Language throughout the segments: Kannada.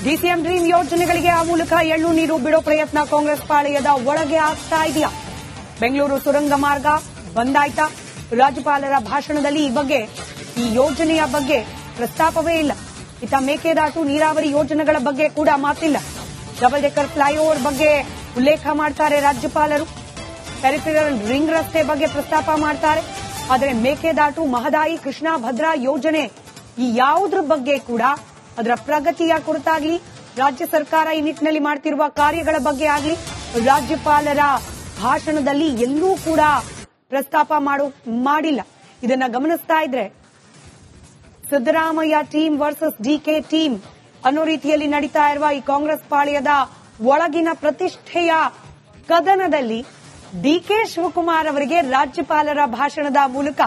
ಡಿಸಿಎಂ ಡ್ರೀಮ್ ಯೋಜನೆಗಳಿಗೆ ಆ ಮೂಲಕ ಎಳ್ಳು ನೀರು ಬಿಡೋ ಪ್ರಯತ್ನ ಕಾಂಗ್ರೆಸ್ ಪಾಳೆಯದ ಒಳಗೆ ಆಗ್ತಾ ಇದೆಯಾ? ಬೆಂಗಳೂರು ಸುರಂಗ ಮಾರ್ಗ ಬಂದಾಯ್ತಾ? ರಾಜ್ಯಪಾಲರ ಭಾಷಣದಲ್ಲಿ ಈ ಯೋಜನೆಯ ಬಗ್ಗೆ ಪ್ರಸ್ತಾಪವೇ ಇಲ್ಲ. ಇತ್ತ ಮೇಕೆದಾಟು ನೀರಾವರಿ ಯೋಜನೆಗಳ ಬಗ್ಗೆ ಕೂಡ ಮಾತಿಲ್ಲ. ಡಬಲ್ ಡೆಕ್ಕರ್ ಫ್ಲೈಓವರ್ ಬಗ್ಗೆ ಉಲ್ಲೇಖ ಮಾಡ್ತಾರೆ ರಾಜ್ಯಪಾಲರು. ಪೆರಿಫೆರಲ್ ರಿಂಗ್ ರಸ್ತೆ ಬಗ್ಗೆ ಪ್ರಸ್ತಾಪ ಮಾಡ್ತಾರೆ. ಆದರೆ ಮೇಕೆದಾಟು, ಮಹದಾಯಿ, ಕೃಷ್ಣಾ, ಭದ್ರಾ ಯೋಜನೆ ಈ ಯಾವುದ್ರ ಬಗ್ಗೆ ಕೂಡ, ಅದರ ಪ್ರಗತಿಯ ಕುರಿತಾಗ್ಲಿ, ರಾಜ್ಯ ಸರ್ಕಾರ ಈ ನಿಟ್ಟಿನಲ್ಲಿ ಮಾಡ್ತಿರುವ ಕಾರ್ಯಗಳ ಬಗ್ಗೆ ಆಗಲಿ ರಾಜ್ಯಪಾಲರ ಭಾಷಣದಲ್ಲಿ ಎಲ್ಲೂ ಕೂಡ ಪ್ರಸ್ತಾಪ ಮಾಡಿಲ್ಲ. ಇದನ್ನ ಗಮನಿಸ್ತಾ ಇದ್ರೆ Siddaramaiah team versus DK team ಅನ್ನೋ ರೀತಿಯಲ್ಲಿ ನಡೀತಾ ಇರುವ ಈ ಕಾಂಗ್ರೆಸ್ ಪಾಳೆಯದ ಒಳಗಿನ ಪ್ರತಿಷ್ಠೆಯ ಕದನದಲ್ಲಿ ಡಿಕೆ ಶಿವಕುಮಾರ್ ಅವರಿಗೆ ರಾಜ್ಯಪಾಲರ ಭಾಷಣದ ಮೂಲಕ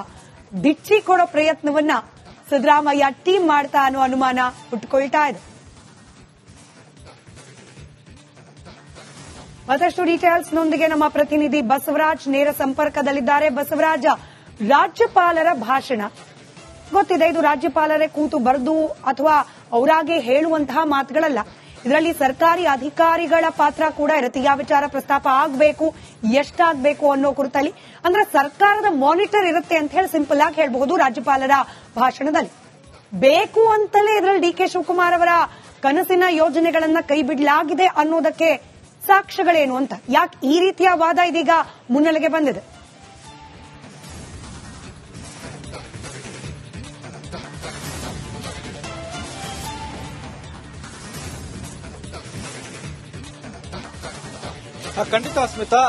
ಬಿಚ್ಚಿ ಕೊಡೋ ಪ್ರಯತ್ನವನ್ನ ಸಿದ್ದರಾಮಯ್ಯ ಟೀಮ್ ಮಾಡ್ತಾ ಅನ್ನೋ ಅನುಮಾನ ಹುಟ್ಟುಕೊಳ್ತಾ ಇದೆ. ಮತ್ತಷ್ಟು ಡೀಟೇಲ್ಸ್ನೊಂದಿಗೆ ನಮ್ಮ ಪ್ರತಿನಿಧಿ ಬಸವರಾಜ್ ನೇರ ಸಂಪರ್ಕದಲ್ಲಿದ್ದಾರೆ. ಬಸವರಾಜ, ರಾಜ್ಯಪಾಲರ ಭಾಷಣ ಗೊತ್ತಿದೆ, ಇದು ರಾಜ್ಯಪಾಲರೇ ಕೂತು ಬರೆದು ಅಥವಾ ಅವರಾಗೆ ಹೇಳುವಂತಹ ಮಾತುಗಳಲ್ಲ. ಇದರಲ್ಲಿ ಸರ್ಕಾರಿ ಅಧಿಕಾರಿಗಳ ಪಾತ್ರ ಕೂಡ ಇರುತ್ತೆ. ಯಾವ ವಿಚಾರ ಪ್ರಸ್ತಾಪ ಆಗಬೇಕು, ಎಷ್ಟಾಗಬೇಕು ಅನ್ನೋ ಕುರಿತಲ್ಲಿ, ಅಂದ್ರೆ ಸರ್ಕಾರದ ಮಾನಿಟರ್ ಇರುತ್ತೆ ಅಂತ ಹೇಳಿ ಸಿಂಪಲ್ ಆಗಿ ಹೇಳಬಹುದು. ರಾಜ್ಯಪಾಲರ ಭಾಷಣದಲ್ಲಿ ಬೇಕು ಅಂತಲೇ ಇದರಲ್ಲಿ ಡಿಕೆ ಶಿವಕುಮಾರ್ ಅವರ ಕನಸಿನ ಯೋಜನೆಗಳನ್ನ ಕೈ ಬಿಡಲಾಗಿದೆ ಅನ್ನೋದಕ್ಕೆ ಸಾಕ್ಷ್ಯಗಳೇನು ಅಂತ, ಯಾಕೆ ಈ ರೀತಿಯ ವಾದ ಇದೀಗ ಮುನ್ನೆಲೆಗೆ ಬಂದಿದೆ? ಖಂಡಿತ ಅಸ್ಮಿತಾ,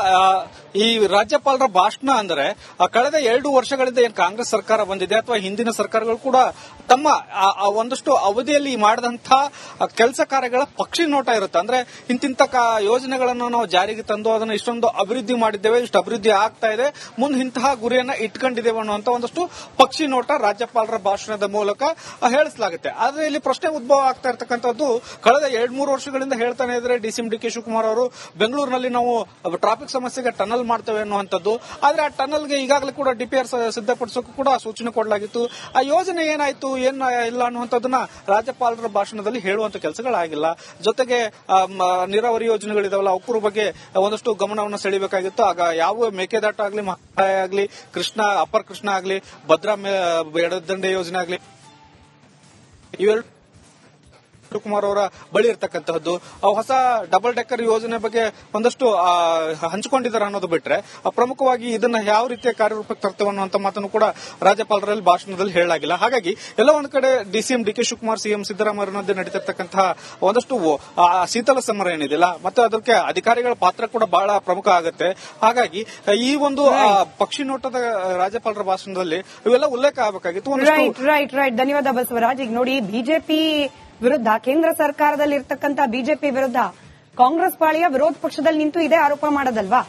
ಈ ರಾಜ್ಯಪಾಲರ ಭಾಷಣ ಅಂದ್ರೆ ಕಳೆದ 2 ವರ್ಷಗಳಿಂದ ಏನ್ ಕಾಂಗ್ರೆಸ್ ಸರ್ಕಾರ ಬಂದಿದೆ ಅಥವಾ ಹಿಂದಿನ ಸರ್ಕಾರಗಳು ಕೂಡ ತಮ್ಮ ಒಂದಷ್ಟು ಅವಧಿಯಲ್ಲಿ ಮಾಡಿದಂತಹ ಕೆಲಸ ಕಾರ್ಯಗಳ ಪಕ್ಷಿ ನೋಟ ಇರುತ್ತೆ. ಅಂದ್ರೆ ಇಂತಿಂತ ಯೋಜನೆಗಳನ್ನು ನಾವು ಜಾರಿಗೆ ತಂದು ಅದನ್ನು ಇಷ್ಟೊಂದು ಅಭಿವೃದ್ಧಿ ಮಾಡಿದ್ದೇವೆ, ಇಷ್ಟು ಅಭಿವೃದ್ಧಿ ಆಗ್ತಾ ಇದೆ, ಮುಂದೆ ಇಂತಹ ಗುರಿಯನ್ನ ಇಟ್ಕೊಂಡಿದ್ದೇವೆ ಅನ್ನುವಂತ ಒಂದಷ್ಟು ಪಕ್ಷಿ ನೋಟ ರಾಜ್ಯಪಾಲರ ಭಾಷಣದ ಮೂಲಕ ಹೇಳಿಸಲಾಗುತ್ತೆ. ಆದ್ರೆ ಇಲ್ಲಿ ಪ್ರಶ್ನೆ ಉದ್ಭವ ಆಗ್ತಾ ಇರತಕ್ಕಂಥದ್ದು, ಕಳೆದ 2-3 ವರ್ಷಗಳಿಂದ ಹೇಳ್ತಾನೆ ಇದ್ರೆ ಡಿಸಿಎಂ ಡಿಕೆ ಶಿವಕುಮಾರ್ ಅವರು ಬೆಂಗಳೂರಿನಲ್ಲಿ ನಾವು ಟ್ರಾಫಿಕ್ ಸಮಸ್ಯೆಗೆ ಟನಲ್ ಮಾಡ್ತೇವೆ ಅನ್ನುವಂಥದ್ದು. ಆದ್ರೆ ಆ ಟನಲ್ಗೆ ಈಗಾಗಲೇ ಕೂಡ ಡಿಪಿಆರ್ ಸಿದ್ಧಪಡಿಸೋಕೆ ಕೂಡ ಸೂಚನೆ ಕೊಡಲಾಗಿತ್ತು. ಆ ಯೋಜನೆ ಏನಾಯ್ತು, ಏನ್ ಇಲ್ಲ ಅನ್ನುವಂಥದ್ದನ್ನ ರಾಜ್ಯಪಾಲರ ಭಾಷಣದಲ್ಲಿ ಹೇಳುವಂತ ಕೆಲಸಗಳಾಗಿಲ್ಲ. ಜೊತೆಗೆ ನೀರಾವರಿ ಯೋಜನೆಗಳಿದಾವಲ್ಲ, ಅವಕ್ಕೂರ ಬಗ್ಗೆ ಒಂದಷ್ಟು ಗಮನವನ್ನು ಸೆಳೆಯಬೇಕಾಗಿತ್ತು. ಆಗ ಯಾವ ಮೇಕೆದಾಟು ಆಗ್ಲಿ, ಮಹದಾಯಿ ಆಗ್ಲಿ, ಕೃಷ್ಣಾ, ಅಪ್ಪರ್ ಕೃಷ್ಣಾ ಆಗ್ಲಿ, ಭದ್ರಾ ಎಡದಂಡೆ ಯೋಜನೆ ಆಗ್ಲಿ, ಇವೆರಡು ಶಿವಕುಮಾರ್ ಅವರ ಬಳಿ ಇರತಕ್ಕಂತಹದ್ದು. ಹೊಸ ಡಬಲ್ ಡೆಕ್ಕರ್ ಯೋಜನೆ ಬಗ್ಗೆ ಒಂದಷ್ಟು ಹಂಚಿಕೊಂಡಿದ್ದಾರೆ ಅನ್ನೋದು ಬಿಟ್ರೆ, ಪ್ರಮುಖವಾಗಿ ಇದನ್ನ ಯಾವ ರೀತಿಯ ಕಾರ್ಯರೂಪಕ್ಕೆ ತರ್ತೇವೆ ಅನ್ನುವಂತ ಮಾತನ್ನು ಕೂಡ ರಾಜ್ಯಪಾಲರಲ್ಲಿ ಭಾಷಣದಲ್ಲಿ ಹೇಳಲಾಗಿಲ್ಲ. ಹಾಗಾಗಿ ಎಲ್ಲ ಒಂದ್ ಕಡೆ DCM DK Shivakumar, CM Siddaramaiah ಮಧ್ಯೆ ನಡೀತಿರ್ತಕ್ಕಂತಹ ಒಂದಷ್ಟು ಶೀತಲ ಸಮರ ಏನಿದಿಲ್ಲ, ಮತ್ತೆ ಅದಕ್ಕೆ ಅಧಿಕಾರಿಗಳ ಪಾತ್ರ ಕೂಡ ಬಹಳ ಪ್ರಮುಖ ಆಗುತ್ತೆ. ಹಾಗಾಗಿ ಈ ಒಂದು ಪಕ್ಷಿ ನೋಟದ ರಾಜ್ಯಪಾಲರ ಭಾಷಣದಲ್ಲಿ ಇವೆಲ್ಲ ಉಲ್ಲೇಖ ಆಗಬೇಕಾಗಿತ್ತು. ರೈಟ್. ಧನ್ಯವಾದ ಬಸವರಾಜ್. ಈಗ ನೋಡಿ, ಬಿಜೆಪಿ ವಿರುದ್ಧ, ಕೇಂದ್ರ ಸರ್ಕಾರದಲ್ಲಿರ್ತಕ್ಕಂಥ ಬಿಜೆಪಿ ವಿರುದ್ಧ ಕಾಂಗ್ರೆಸ್ ಪಾಳೆಯ ವಿರೋಧ ಪಕ್ಷದಲ್ಲಿ ನಿಂತು ಇದೇ ಆರೋಪ ಮಾಡೋದಲ್ವಾ?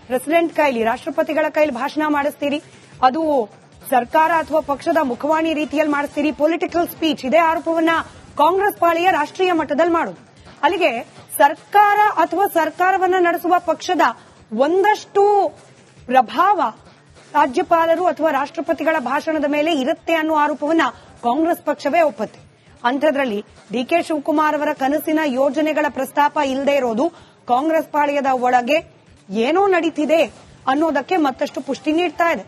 ಪ್ರೆಸಿಡೆಂಟ್ ಕೈಲಿ, ರಾಷ್ಟ್ರಪತಿಗಳ ಕೈಲಿ ಭಾಷಣ ಮಾಡಿಸ್ತೀರಿ, ಅದು ಸರ್ಕಾರ ಅಥವಾ ಪಕ್ಷದ ಮುಖವಾಣಿ ರೀತಿಯಲ್ಲಿ ಮಾಡಿಸ್ತೀರಿ, ಪೊಲಿಟಿಕಲ್ ಸ್ಪೀಚ್, ಇದೇ ಆರೋಪವನ್ನ ಕಾಂಗ್ರೆಸ್ ಪಾಳೆಯ ರಾಷ್ಟ್ರೀಯ ಮಟ್ಟದಲ್ಲಿ ಮಾಡೋದು. ಅಲ್ಲಿಗೆ ಸರ್ಕಾರ ಅಥವಾ ಸರ್ಕಾರವನ್ನ ನಡೆಸುವ ಪಕ್ಷದ ಒಂದಷ್ಟು ಪ್ರಭಾವ ರಾಜ್ಯಪಾಲರು ಅಥವಾ ರಾಷ್ಟ್ರಪತಿಗಳ ಭಾಷಣದ ಮೇಲೆ ಇರುತ್ತೆ ಅನ್ನೋ ಆರೋಪವನ್ನ ಕಾಂಗ್ರೆಸ್ ಪಕ್ಷವೇ ಒಪ್ಪುತ್ತೆ. ಅಂಥದ್ರಲ್ಲಿ ಡಿಕೆ ಶಿವಕುಮಾರ್ ಅವರ ಕನಸಿನ ಯೋಜನೆಗಳ ಪ್ರಸ್ತಾಪ ಇಲ್ಲದೆ ಇರೋದು ಕಾಂಗ್ರೆಸ್ ಪಾಳೆಯದ ಒಳಗೆ ಏನೋ ನಡೀತಿದೆ ಅನ್ನೋದಕ್ಕೆ ಮತ್ತಷ್ಟು ಪುಷ್ಟಿ ನೀಡ್ತಾ ಇದೆ.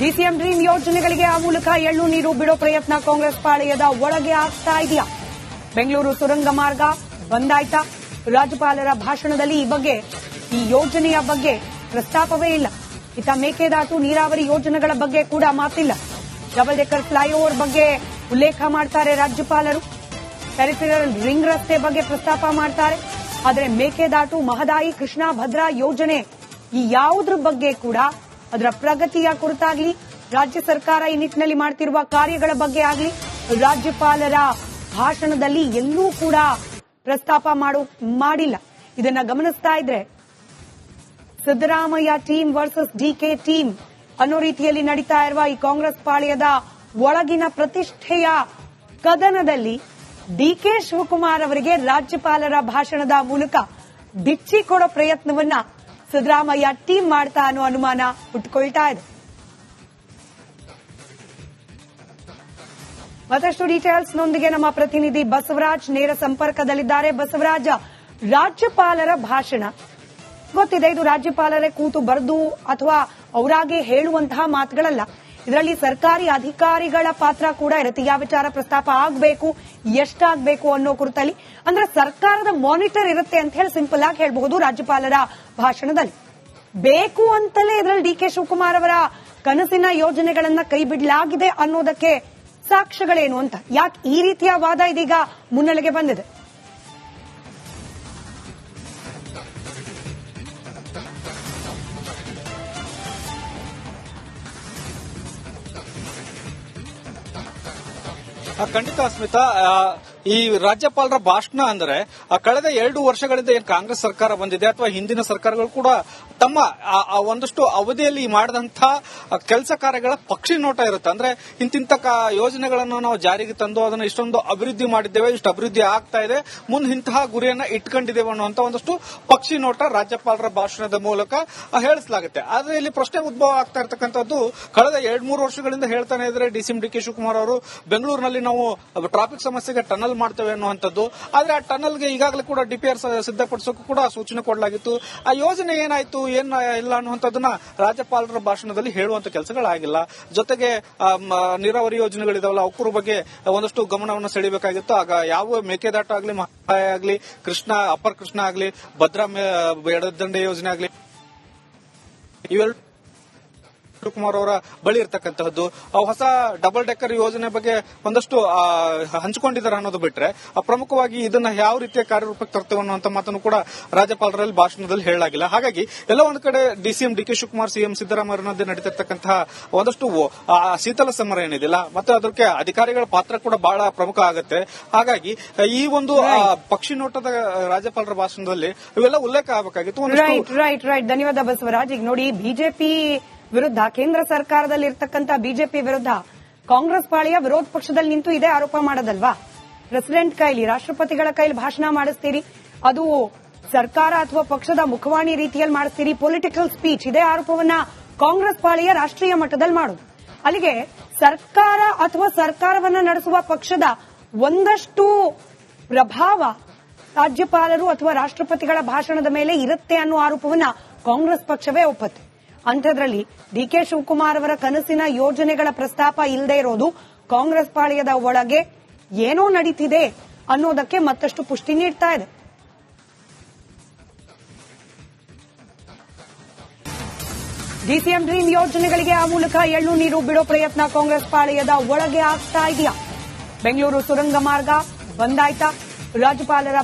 ಡಿಸಿಎಂ ಡ್ರೀಮ್ ಯೋಜನೆಗಳಿಗೆ ಆ ಮೂಲಕ ಎಳ್ಳು ನೀರು ಬಿಡೋ ಪ್ರಯತ್ನ ಕಾಂಗ್ರೆಸ್ ಪಾಳೆಯದ ಒಳಗೆ ಆಗ್ತಾ ಇದೆಯಾ? ಬೆಂಗಳೂರು ಸುರಂಗ ಮಾರ್ಗ ಬಂದಾಯ್ತಾ? ರಾಜ್ಯಪಾಲರ ಭಾಷಣದಲ್ಲಿ ಈ ಯೋಜನೆಯ ಬಗ್ಗೆ ಪ್ರಸ್ತಾಪವೇ ಇಲ್ಲ. ಇತ್ತ ಮೇಕೆದಾಟು ನೀರಾವರಿ ಯೋಜನೆಗಳ ಬಗ್ಗೆ ಕೂಡ ಮಾತಿಲ್ಲ. ಡಬಲ್ ಡೆಕ್ಕರ್ ಫ್ಲೈಓವರ್ ಬಗ್ಗೆ ಉಲ್ಲೇಖ ಮಾಡ್ತಾರೆ ರಾಜ್ಯಪಾಲರು. ಪೆರಿಫೆರಲ್ ರಿಂಗ್ ರಸ್ತೆ ಬಗ್ಗೆ ಪ್ರಸ್ತಾಪ ಮಾಡ್ತಾರೆ. ಆದರೆ ಮೇಕೆದಾಟು, ಮಹದಾಯಿ, ಕೃಷ್ಣಾ, ಭದ್ರಾ ಯೋಜನೆ ಈ ಯಾವುದ್ರ ಬಗ್ಗೆ ಕೂಡ, ಅದರ ಪ್ರಗತಿಯ ಕುರಿತಾಗ್ಲಿ, ರಾಜ್ಯ ಸರ್ಕಾರ ಈ ನಿಟ್ಟಿನಲ್ಲಿ ಮಾಡ್ತಿರುವ ಕಾರ್ಯಗಳ ಬಗ್ಗೆ ಆಗಲಿ ರಾಜ್ಯಪಾಲರ ಭಾಷಣದಲ್ಲಿ ಎಲ್ಲೂ ಕೂಡ ಪ್ರಸ್ತಾಪ ಮಾಡಿಲ್ಲ. ಇದನ್ನ ಗಮನಿಸ್ತಾ ಇದ್ರೆ Siddaramaiah team versus DK team ಅನ್ನೋ ರೀತಿಯಲ್ಲಿ ನಡೀತಾ ಇರುವ ಈ ಕಾಂಗ್ರೆಸ್ ಪಾಳೆಯದ ಒಳಗಿನ ಪ್ರತಿಷ್ಠೆಯ ಕದನದಲ್ಲಿ ಡಿಕೆ ಶಿವಕುಮಾರ್ ಅವರಿಗೆ ರಾಜ್ಯಪಾಲರ ಭಾಷಣದ ಮೂಲಕ ಬಿಚ್ಚಿ ಕೊಡೋ ಪ್ರಯತ್ನವನ್ನ ಸಿದ್ದರಾಮಯ್ಯ ಟೀಮ್ ಮಾಡ್ತಾ ಅನ್ನೋ ಅನುಮಾನ ಹುಟ್ಟುಕೊಳ್ತಾ ಇದೆ. ಮತ್ತಷ್ಟು ಡೀಟೇಲ್ಸ್ನೊಂದಿಗೆ ನಮ್ಮ ಪ್ರತಿನಿಧಿ ಬಸವರಾಜ್ ನೇರ ಸಂಪರ್ಕದಲ್ಲಿದ್ದಾರೆ. ಬಸವರಾಜ್, ರಾಜ್ಯಪಾಲರ ಭಾಷಣ ಗೊತ್ತಿದೆ, ಇದು ರಾಜ್ಯಪಾಲರೇ ಕೂತು ಬರೆದು ಅಥವಾ ಅವರಾಗೆ ಹೇಳುವಂತಹ ಮಾತುಗಳಲ್ಲ. ಇದರಲ್ಲಿ ಸರ್ಕಾರಿ ಅಧಿಕಾರಿಗಳ ಪಾತ್ರ ಕೂಡ ಇರುತ್ತೆ. ಯಾವ ವಿಚಾರ ಪ್ರಸ್ತಾಪ ಆಗಬೇಕು, ಎಷ್ಟಾಗಬೇಕು ಅನ್ನೋ ಕುರಿತಲ್ಲಿ ಅಂದ್ರೆ ಸರ್ಕಾರದ ಮಾನಿಟರ್ ಇರುತ್ತೆ ಅಂತ ಹೇಳಿ ಸಿಂಪಲ್ ಆಗಿ ಹೇಳಬಹುದು. ರಾಜ್ಯಪಾಲರ ಭಾಷಣದಲ್ಲಿ ಬೇಕು ಅಂತಲೇ ಇದರಲ್ಲಿ ಡಿ.ಕೆ. ಶಿವಕುಮಾರ್ ಅವರ ಕನಸಿನ ಯೋಜನೆಗಳನ್ನ ಕೈ ಬಿಡಲಾಗಿದೆ ಅನ್ನೋದಕ್ಕೆ ಸಾಕ್ಷ್ಯಗಳೇನು ಅಂತ, ಯಾಕೆ ಈ ರೀತಿಯ ವಾದ ಇದೀಗ ಮುನ್ನೆಲೆಗೆ ಬಂದಿದೆ? ಖಂಡಿತ ಸ್ಮಿತಾ, ಈ ರಾಜ್ಯಪಾಲರ ಭಾಷಣ ಅಂದ್ರೆ ಕಳೆದ 2 ವರ್ಷಗಳಿಂದ ಏನ್ ಕಾಂಗ್ರೆಸ್ ಸರ್ಕಾರ ಬಂದಿದೆ ಅಥವಾ ಹಿಂದಿನ ಸರ್ಕಾರಗಳು ಕೂಡ ತಮ್ಮ ಒಂದಷ್ಟು ಅವಧಿಯಲ್ಲಿ ಮಾಡಿದಂತಹ ಕೆಲಸ ಕಾರ್ಯಗಳ ಪಕ್ಷಿ ನೋಟ ಇರುತ್ತೆ. ಅಂದ್ರೆ ಇಂತಿಂತ ಯೋಜನೆಗಳನ್ನು ನಾವು ಜಾರಿಗೆ ತಂದು ಅದನ್ನು ಇಷ್ಟೊಂದು ಅಭಿವೃದ್ಧಿ ಮಾಡಿದ್ದೇವೆ, ಇಷ್ಟು ಅಭಿವೃದ್ಧಿ ಆಗ್ತಾ ಇದೆ, ಮುಂದೆ ಇಂತಹ ಗುರಿಯನ್ನ ಇಟ್ಕೊಂಡಿದ್ದೇವೆ ಅನ್ನುವಂತ ಒಂದಷ್ಟು ಪಕ್ಷಿ ನೋಟ ರಾಜ್ಯಪಾಲರ ಭಾಷಣದ ಮೂಲಕ ಹೇಳಿಸಲಾಗುತ್ತೆ. ಆದ್ರೆ ಇಲ್ಲಿ ಪ್ರಶ್ನೆ ಉದ್ಭವ ಆಗ್ತಾ ಇರತಕ್ಕಂಥದ್ದು, ಕಳೆದ 2-3 ವರ್ಷಗಳಿಂದ ಹೇಳ್ತಾನೆ ಇದ್ರೆ ಡಿ.ಕೆ. ಶಿವಕುಮಾರ್ ಅವರು ಬೆಂಗಳೂರಿನಲ್ಲಿ ನಾವು ಟ್ರಾಫಿಕ್ ಸಮಸ್ಯೆಗೆ ಟನಲ್ ಮಾಡ್ತೇವೆ ಅನ್ನುವಂಥದ್ದು. ಆದ್ರೆ ಆ ಟನಲ್ಗೆ ಈಗಾಗಲೇ ಕೂಡ ಡಿಪಿಆರ್ ಸಿದ್ಧಪಡಿಸೋಕೆ ಕೂಡ ಸೂಚನೆ ಕೊಡಲಾಗಿತ್ತು. ಆ ಯೋಜನೆ ಏನಾಯ್ತು ಏನ್ ಇಲ್ಲ ಅನ್ನುವಂಥದ್ದನ್ನ ರಾಜ್ಯಪಾಲರ ಭಾಷಣದಲ್ಲಿ ಹೇಳುವಂತ ಕೆಲಸಗಳಾಗಿಲ್ಲ. ಜೊತೆಗೆ ನೀರಾವರಿ ಯೋಜನೆಗಳಿದಾವಲ್ಲ ಅವಕ್ಕೂರ ಬಗ್ಗೆ ಒಂದಷ್ಟು ಗಮನವನ್ನು ಸೆಳೆಯಬೇಕಾಗಿತ್ತು. ಆಗ ಯಾವ ಮೇಕೆದಾಟು ಆಗ್ಲಿ, ಮಹಾಯ ಆಗ್ಲಿ, ಕೃಷ್ಣ ಅಪ್ಪರ್ ಕೃಷ್ಣ ಆಗ್ಲಿ, ಭದ್ರಾ ಎಡದಂಡೆ ಯೋಜನೆ ಆಗ್ಲಿ, ಇವೆರಡು ಶಿವಕುಮಾರ್ ಅವರ ಬಳಿ ಇರತಕ್ಕಂತಹದ್ದು. ಹೊಸ ಡಬಲ್ ಡೆಕ್ಕರ್ ಯೋಜನೆ ಬಗ್ಗೆ ಒಂದಷ್ಟು ಹಂಚಿಕೊಂಡಿದ್ದಾರೆ ಅನ್ನೋದು ಬಿಟ್ರೆ ಪ್ರಮುಖವಾಗಿ ಇದನ್ನ ಯಾವ ರೀತಿಯ ಕಾರ್ಯರೂಪಕ್ಕೆ ತರ್ತೇವೆ ಅನ್ನುವಂತ ಮಾತನ್ನು ಕೂಡ ರಾಜ್ಯಪಾಲರಲ್ಲಿ ಭಾಷಣದಲ್ಲಿ ಹೇಳಲಾಗಿಲ್ಲ. ಹಾಗಾಗಿ ಎಲ್ಲ ಒಂದು ಕಡೆ ಡಿ.ಕೆ. ಶಿವಕುಮಾರ್, ಸಿಎಂ ಸಿದ್ದರಾಮಯ್ಯ ನಡುವೆ ನಡೀತಿರ್ತಕ್ಕಂತಹ ಒಂದಷ್ಟು ಶೀತಲ ಸಮರ ಏನಿದಿಲ್ಲ, ಮತ್ತೆ ಅದಕ್ಕೆ ಅಧಿಕಾರಿಗಳ ಪಾತ್ರ ಕೂಡ ಬಹಳ ಪ್ರಮುಖ ಆಗುತ್ತೆ. ಹಾಗಾಗಿ ಈ ಒಂದು ಪಕ್ಷಿ ನೋಟದ ರಾಜ್ಯಪಾಲರ ಭಾಷಣದಲ್ಲಿ ಇವೆಲ್ಲ ಉಲ್ಲೇಖ ಆಗಬೇಕಾಗಿತ್ತು. ರೈಟ್. ಧನ್ಯವಾದ ಬಸವರಾಜ್. ಈಗ ನೋಡಿ, ಬಿಜೆಪಿ ವಿರುದ್ಧ, ಕೇಂದ್ರ ಸರ್ಕಾರದಲ್ಲಿ ಇರ್ತಕ್ಕಂಥ ಬಿಜೆಪಿ ವಿರುದ್ಧ ಕಾಂಗ್ರೆಸ್ ಪಾಳಿಯ ವಿರೋಧ ಪಕ್ಷದಲ್ಲಿ ನಿಂತು ಇದೇ ಆರೋಪ ಮಾಡೋದಲ್ವಾ? ಪ್ರೆಸಿಡೆಂಟ್ ಕೈಲಿ, ರಾಷ್ಟ್ರಪತಿಗಳ ಕೈಲಿ ಭಾಷಣ ಮಾಡಿಸ್ತೀರಿ, ಅದು ಸರ್ಕಾರ ಅಥವಾ ಪಕ್ಷದ ಮುಖವಾಣಿ ರೀತಿಯಲ್ಲಿ ಮಾಡಿಸ್ತೀರಿ, ಪೊಲಿಟಿಕಲ್ ಸ್ಪೀಚ್, ಇದೇ ಆರೋಪವನ್ನ ಕಾಂಗ್ರೆಸ್ ಪಾಳಿಯ ರಾಷ್ಟ್ರೀಯ ಮಟ್ಟದಲ್ಲಿ ಮಾಡೋದು. ಅಲ್ಲಿಗೆ ಸರ್ಕಾರ ಅಥವಾ ಸರ್ಕಾರವನ್ನ ನಡೆಸುವ ಪಕ್ಷದ ಒಂದಷ್ಟು ಪ್ರಭಾವ ರಾಜ್ಯಪಾಲರು ಅಥವಾ ರಾಷ್ಟ್ರಪತಿಗಳ ಭಾಷಣದ ಮೇಲೆ ಇರುತ್ತೆ ಅನ್ನೋ ಆರೋಪವನ್ನ ಕಾಂಗ್ರೆಸ್ ಪಕ್ಷವೇ ಒಪ್ಪತ್ತೆ. ಅಂಥದ್ರಲ್ಲಿ ಡಿ.ಕೆ. ಶಿವಕುಮಾರ್ ಅವರ ಕನಸಿನ ಯೋಜನೆಗಳ ಪ್ರಸ್ತಾಪ ಇಲ್ಲದೆ ಇರೋದು ಕಾಂಗ್ರೆಸ್ ಪಾಳ್ಯದ ಒಳಗೆ ಏನೋ ನಡೀತಿದೆ ಅನ್ನೋದಕ್ಕೆ ಮತ್ತಷ್ಟು ಪುಷ್ಟಿ ನೀಡ್ತಾ ಇದೆ. ಡಿಸಿಎಂ ಡ್ರೀಮ್ ಯೋಜನೆಗಳಿಗೆ ಆ ಮೂಲಕ ಎಳ್ಳು ನೀರು ಬಿಡೋ ಪ್ರಯತ್ನ ಕಾಂಗ್ರೆಸ್ ಪಾಳ್ಯದ ಒಳಗೆ ಆಗ್ತಾ ಇದೆಯಾ? ಬೆಂಗಳೂರು ಸುರಂಗ ಮಾರ್ಗ ಬಂದಾಯ್ತಾ? ರಾಜ್ಯಪಾಲರ